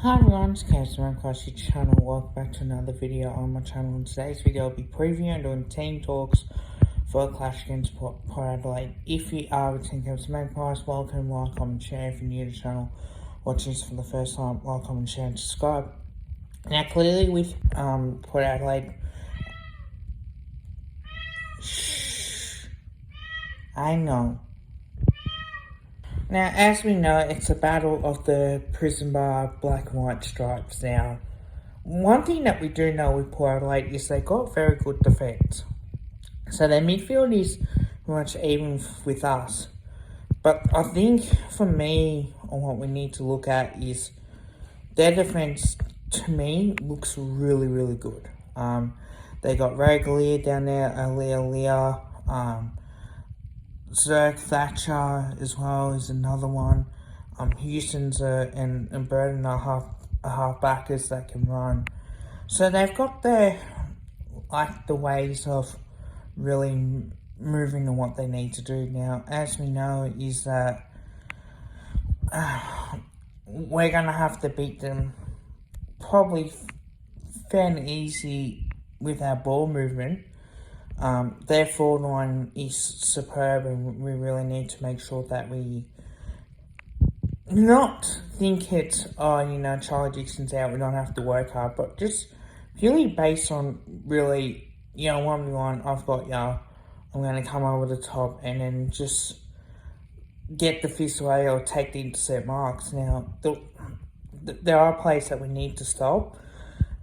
Hi everyone, it's Casey across your channel. Welcome back to another video on my channel. In today's video, I'll be previewing and doing team talks for a clash against Port Adelaide. If you are a Team Caps Magpies, welcome, like, comment, share. If you're new to the channel, watching this for the first time, like, comment, share, and subscribe. Now, clearly with Port Adelaide, I know. Now, as we know, it's a battle of the prison bar black and white stripes. Now, one thing that we do know with Port Adelaide is they got very good defence. So their midfield is pretty much even with us. But I think for me, or what we need to look at is their defence, to me, looks really, really good. They got Raglia down there, Leah, Zerk Thatcher as well is another one. Houston's and Burton are half backers that can run. So they've got the ways of really moving to what they need to do. Now, as we know, is that we're gonna have to beat them probably fairly easy with our ball movement. Their forward line is superb, and we really need to make sure that we not think it's, Charlie Dixon's out, we don't have to work hard, but just purely based on really, 1v1, I've got I'm going to come over the top and then just get the fist away or take the intercept marks. Now, there are plays that we need to stop,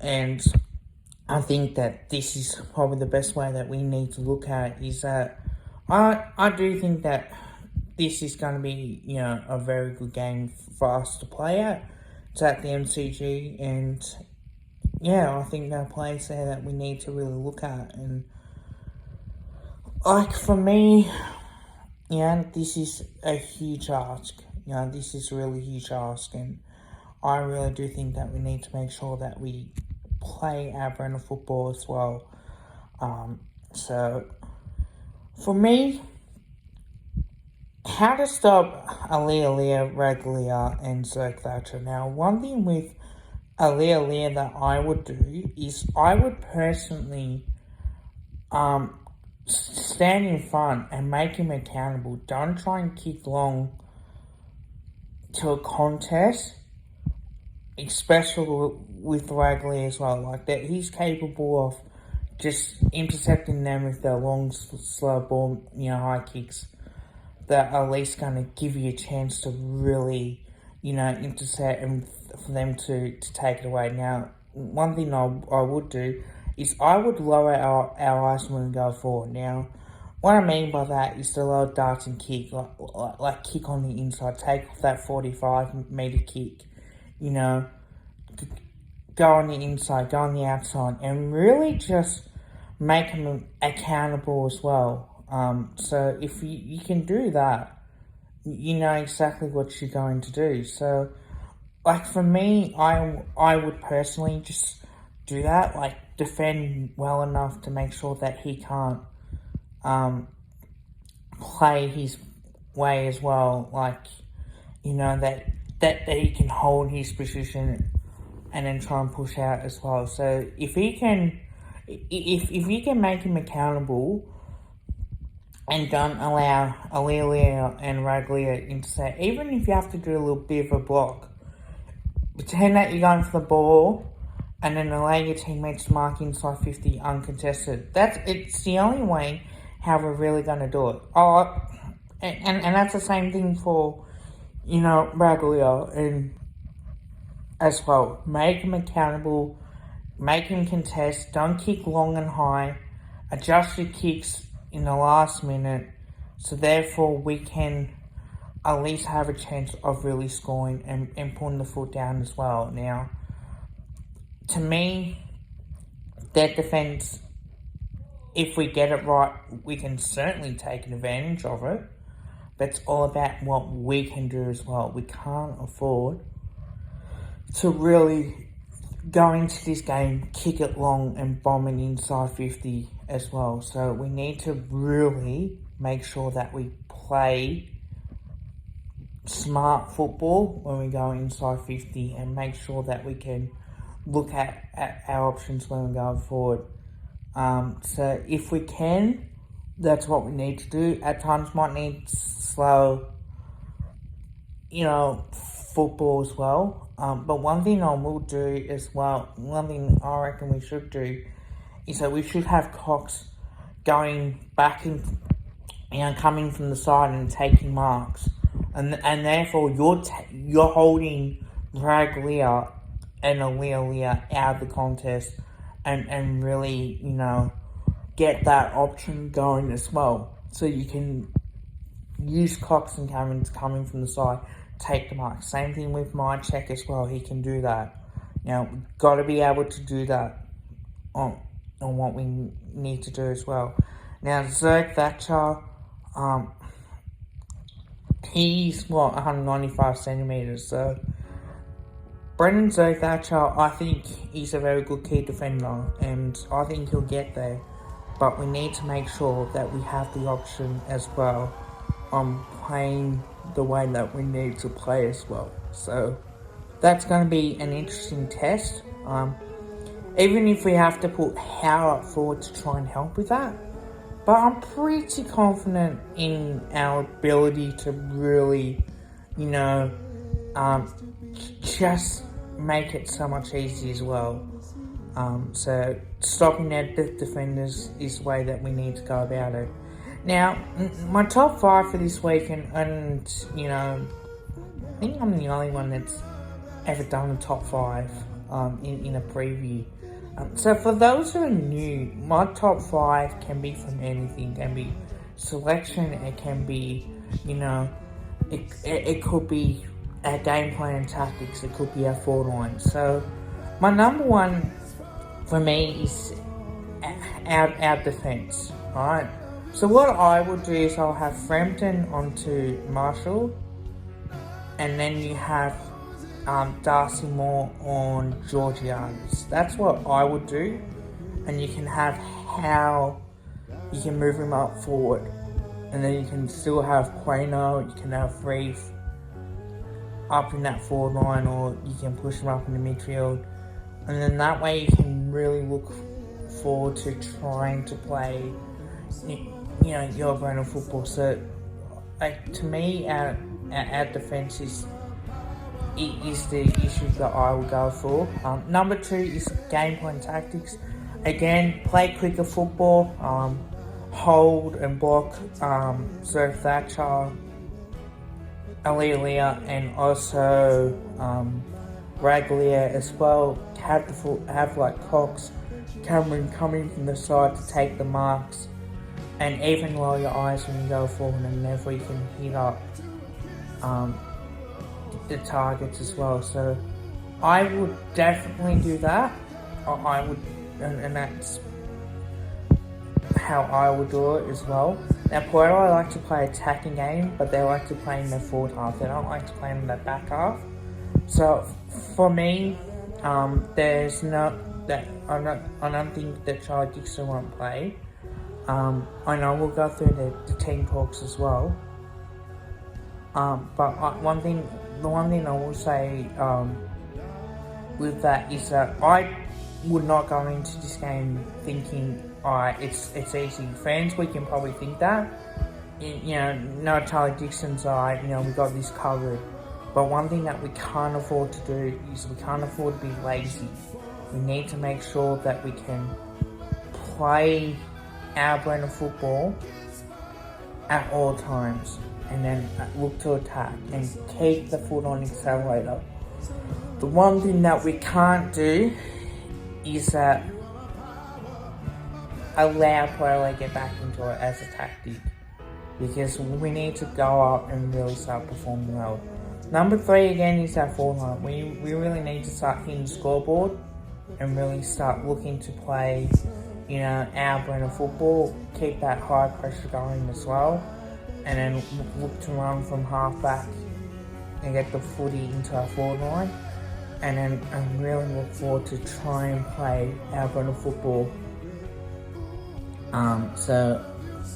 and I think that this is probably the best way that we need to look at it, is that I do think that this is going to be, a very good game for us to play at. It's at the MCG, and I think there are plays there that we need to really look at. And for me, this is a huge ask. This is a really huge ask, and I really do think that we need to make sure that we play our brand of football as well. So for me, how to stop Leah, Raglia, and Zerk Thatcher. Now, one thing with Leah that I would do is I would personally stand in front and make him accountable. Don't try and kick long to a contest, especially with Raglia as well. Like that, he's capable of just intercepting them with their long, slow ball, high kicks that are at least going to give you a chance to really, intercept and for them to take it away. Now, one thing I would do is I would lower our eyes when we go forward. Now, what I mean by that is the low darts and kick, like kick on the inside, take off that 45-metre kick, go on the inside, go on the outside, and really just make them accountable as well. So if you can do that, you know exactly what you're going to do. So, for me, I would personally just do that, defend well enough to make sure that he can't play his way as well, that he can hold his position and then try and push out as well. So if he can, if you can make him accountable and don't allow Leah and Raglia intercept, even if you have to do a little bit of a block, pretend that you're going for the ball and then allow your teammates to mark inside 50 uncontested. It's the only way how we're really going to do it. And that's the same thing for, Raglia and as well. Make him accountable, make him contest, don't kick long and high, adjust your kicks in the last minute, so therefore we can at least have a chance of really scoring and putting the foot down as well. Now, to me, their defence, if we get it right, we can certainly take advantage of it, but it's all about what we can do as well. We can't afford to really go into this game, kick it long and bomb it inside 50 as well. So we need to really make sure that we play smart football when we go inside 50 and make sure that we can look at our options when we go forward. So if we can, that's what we need to do. At times might need slow, football as well. But one thing I will do as well, one thing I reckon we should do is that we should have Cox going back in, coming from the side and taking marks, and therefore you're holding Braglia and Aaliyah out of the contest, and really get that option going as well, so you can use Cox and Cameron coming from the side, take the mark. Same thing with my check as well. He can do that. Now we've got to be able to do that on what we need to do as well. Now Zerk Thatcher, he's 195 centimeters. So Brendan Zerk Thatcher, I think he's a very good key defender, and I think he'll get there. But we need to make sure that we have the option as well on playing the way that we need to play as well. So that's going to be an interesting test. Even if we have to put Howe up forward to try and help with that. But I'm pretty confident in our ability to really, just make it so much easier as well. So stopping their defenders is the way that we need to go about it. Now, my top 5 for this week, and I think I'm the only one that's ever done a top 5 in a preview. So for those who are new, my top 5 can be from anything. It can be selection, it can be, it could be our game plan and tactics, it could be our forward line. So my number 1 for me is our defence, alright? So what I would do is I'll have Frampton onto Marshall, and then you have Darcy Moore on Georgiades. That's what I would do. And you can have how you can move him up forward, and then you can still have Quano, you can have Reef up in that forward line, or you can push him up in the midfield, and then that way you can really look forward to trying to play your brand of football. So to me, our defence is the issue that I will go for. Number 2 is game plan tactics. Again, play quicker football, hold and block Zerk Thatcher, Aaliyah, and also Raglia as well. Have like Cox, Cameron coming from the side to take the marks, and even lower your eyes when you go forward, and therefore you can hit up the targets as well. So I would definitely do that. I would, and that's how I would do it as well. Now Port Adelaide like to play attacking game, but they like to play in their forward half. They don't like to play in their back half. So for me, there's no that I don't think that Charlie Dixon won't play. I know we'll go through the team talks as well. But the one thing I will say with that is that I would not go into this game thinking, alright, it's easy. Fans, we can probably think that. No, Charlie Dixon's alright, we got this covered. But one thing that we can't afford to do is we can't afford to be lazy. We need to make sure that we can play our brand of football at all times, and then look to attack and keep the foot on the accelerator. The one thing that we can't do is that allow Puebla to get back into it as a tactic, because we need to go up and really start performing well. Number 3 again is our forward line. We really need to start hitting the scoreboard and really start looking to play our brand of football, keep that high pressure going as well, and then look to run from half back and get the footy into our forward line, and then really look forward to try and play our brand of football. So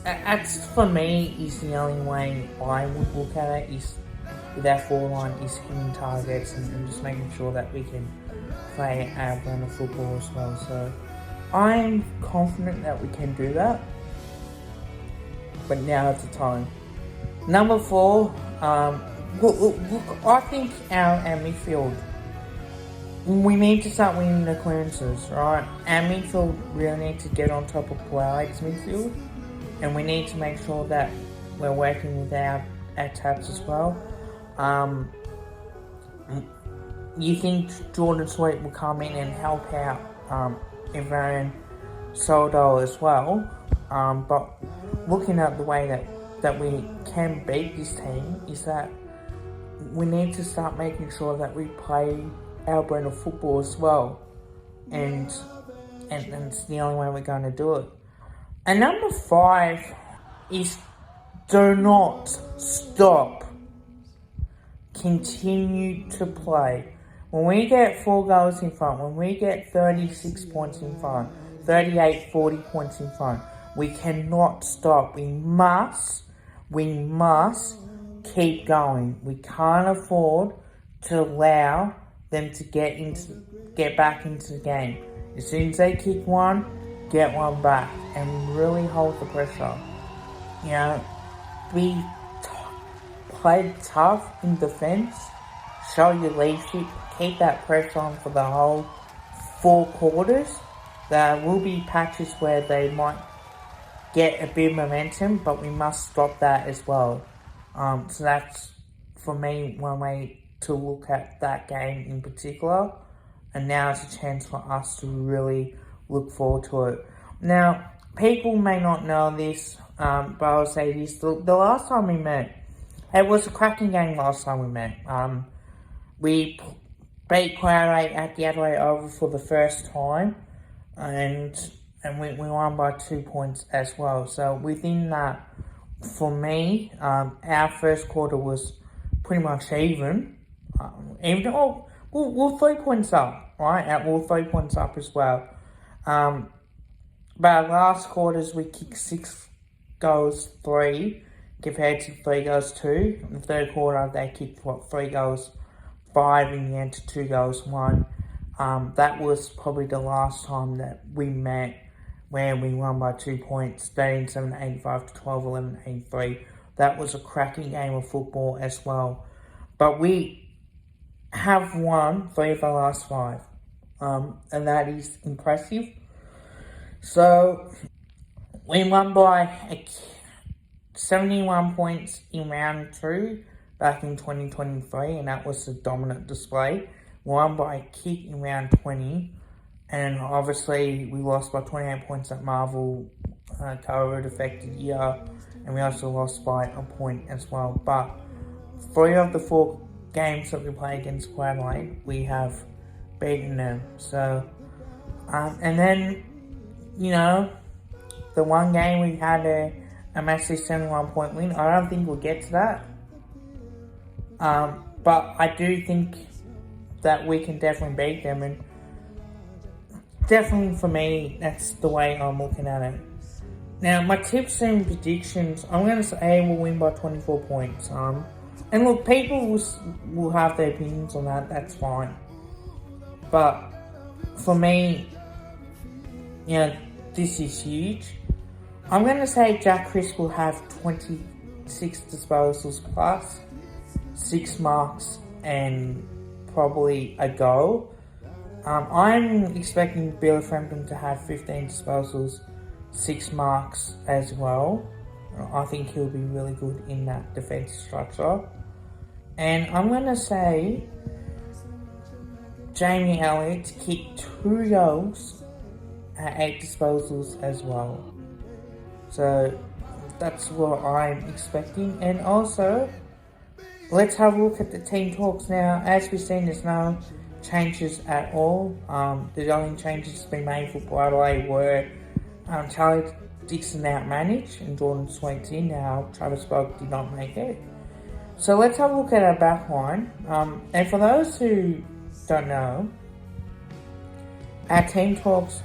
that's, for me, is the only way I would look at it, is with our forward line is hitting targets and just making sure that we can play our brand of football as well. So I'm confident that we can do that, but now is the time. Number 4, look, I think our midfield, we need to start winning the clearances, right? Our midfield really needs to get on top of Port Adelaide's midfield, and we need to make sure that we're working with our taps as well. You think Jordan Sweet will come in and help out Ivan Soldo as well, but looking at the way that we can beat this team is that we need to start making sure that we play our brand of football as well, and it's the only way we're going to do it. And number 5 is do not stop. Continue to play. When we get 4 goals in front, when we get 36 points in front, 38, 40 points in front, we cannot stop. We must keep going. We can't afford to allow them to get back into the game. As soon as they kick one, get one back and really hold the pressure. You know, play tough in defence, show your leadership, keep that pressure on for the whole 4 quarters. There will be patches where they might get a bit of momentum, but we must stop that as well. So that's, for me, one way to look at that game in particular. And now it's a chance for us to really look forward to it. Now, people may not know this, but I'll say this. The last time we met, it was a cracking game last time we met. We beat Port Adelaide at the Adelaide Oval for the first time, and we won by 2 points as well. So within that, for me, our first quarter was pretty much even. We're 3 points up, right? We're 3 points up as well. But our last quarters, we kicked 6 goals, 3, compared to 3 goals, 2. In the third quarter, they kicked, 3 goals, 5 in the end to 2 goals, 1. That was probably the last time that we met where we won by 2 points, 13-7, 85 to 12-11, 83. That was a cracking game of football as well. But we have won 3 of the last 5. And that is impressive. So, we won by 71 points in round 2 back in 2023, and that was a dominant display. We won by a kick in round 20, and obviously we lost by 28 points at Marvel, COVID affected year, and we also lost by a point as well. But 3 of the 4 games that we play against Port Adelaide, we have beaten them. So, and then, you know, the one game we had a massive 71-point win. I don't think we'll get to that. But I do think that we can definitely beat them, and definitely for me, that's the way I'm looking at it. Now, my tips and predictions, I'm going to say we'll win by 24 points. And look, people will have their opinions on that, that's fine. But for me, you know, this is huge. I'm going to say Jack Crisp will have 26 disposals plus, 6 marks and probably a goal. I'm expecting Billy Frampton to have 15 disposals, 6 marks as well. I think he'll be really good in that defensive structure. And I'm going to say Jamie Elliott to kick 2 goals at 8 disposals as well. So that's what I'm expecting. And also, let's have a look at the team talks now. As we've seen, there's no changes at all. The only changes that's been made for Port Adelaide were Charlie Dixon outmanaged and Jordan Sweet's in. Now Travis Boak did not make it. So let's have a look at our back line. And for those who don't know, our team talks,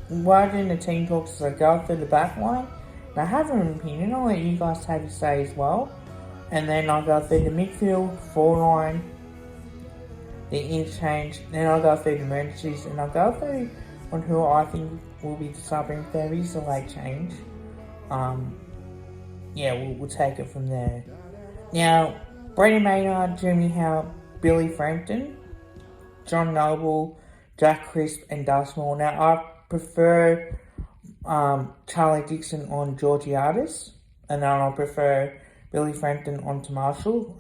while doing the team talks as I go through the back line, and I have an opinion, I'll let you guys have your say as well. And then I'll go through the midfield, forward line, the interchange, then I'll go through the emergencies, and I'll go through on who I think will be the subbing if there is a late change. We'll take it from there. Now, Brady Maynard, Jimmy Howe, Billy Frampton, John Noble, Jack Crisp, and Dustmore. Now, I prefer Charlie Dixon on Georgiades, and then I prefer Billy Frampton onto Marshall.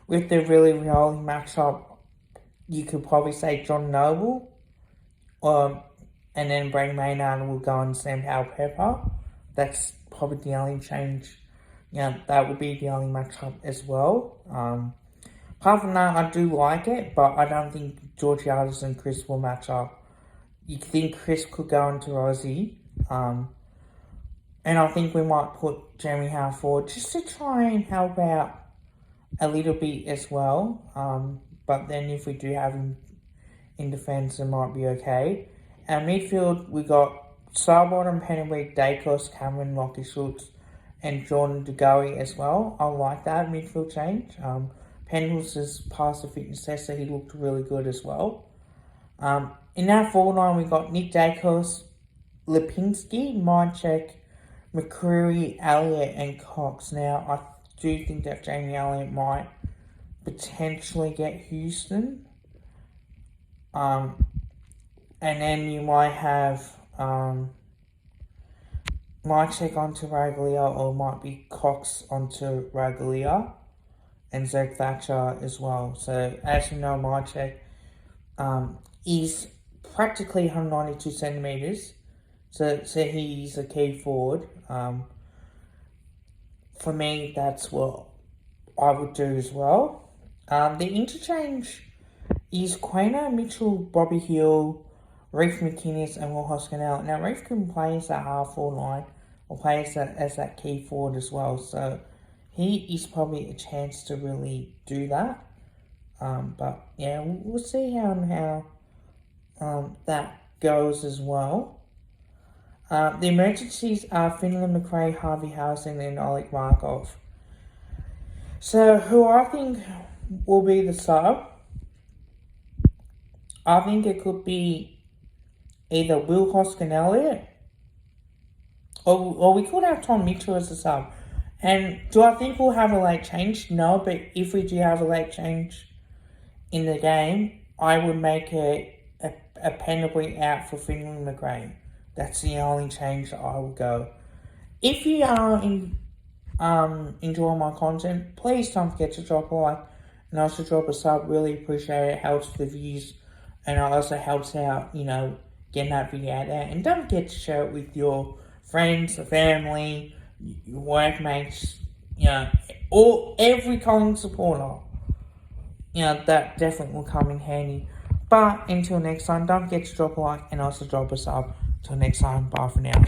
With the really rolling matchup, you could probably say John Noble, and then Brady Maynard will go on Sam Howell-Pepper. That's probably the only change. That would be the only matchup as well. Apart from that, I do like it, but I don't think Georgiades and Chris will match up. You think Chris could go into Rosie, and I think we might put Jeremy Howe forward just to try and help out a little bit as well. But then if we do have him in defence, it might be okay. Our midfield, we got Starbottom, Pennewick, Dacos, Cameron, Lockie Schultz, and Jordan DeGoey as well. I like that midfield change. Pendles has passed the fitness test, so he looked really good as well. In our forward line, we got Nick Dacos, Lipinski, Mychek, McCreary, Elliott, and Cox. Now, I do think that Jamie Elliott might potentially get Houston. And then you might have Mychek onto Raglia, or might be Cox onto Raglia, and Zach Thatcher as well. So, as you know, Mychek is practically 192 centimetres. So he's a key forward. For me, that's what I would do as well. The interchange is Quainer, Mitchell, Bobby Hill, Reef McInnes, and Will Hoskinell. Now, Reef can play as that half forward line, or play as that key forward as well. So he is probably a chance to really do that. But yeah, we'll see how that goes as well. The emergencies are Finland McRae, Harvey Housing, and Oleg Markov. So, who I think will be the sub, I think it could be either Will Hoskin Elliott, or we could have Tom Mitchell as a sub. And do I think we'll have a late change? No, but if we do have a late change in the game, I would make it a Pendlebury out for Finland McRae. That's the only change that I will go. If you are enjoying my content, please don't forget to drop a like and also drop a sub. Really appreciate it. It helps the views, and it also helps out, getting that video out there. And don't forget to share it with your friends, family, your workmates, or every Collingwood supporter. That definitely will come in handy. But until next time, don't forget to drop a like and also drop a sub. Till next time, bye for now.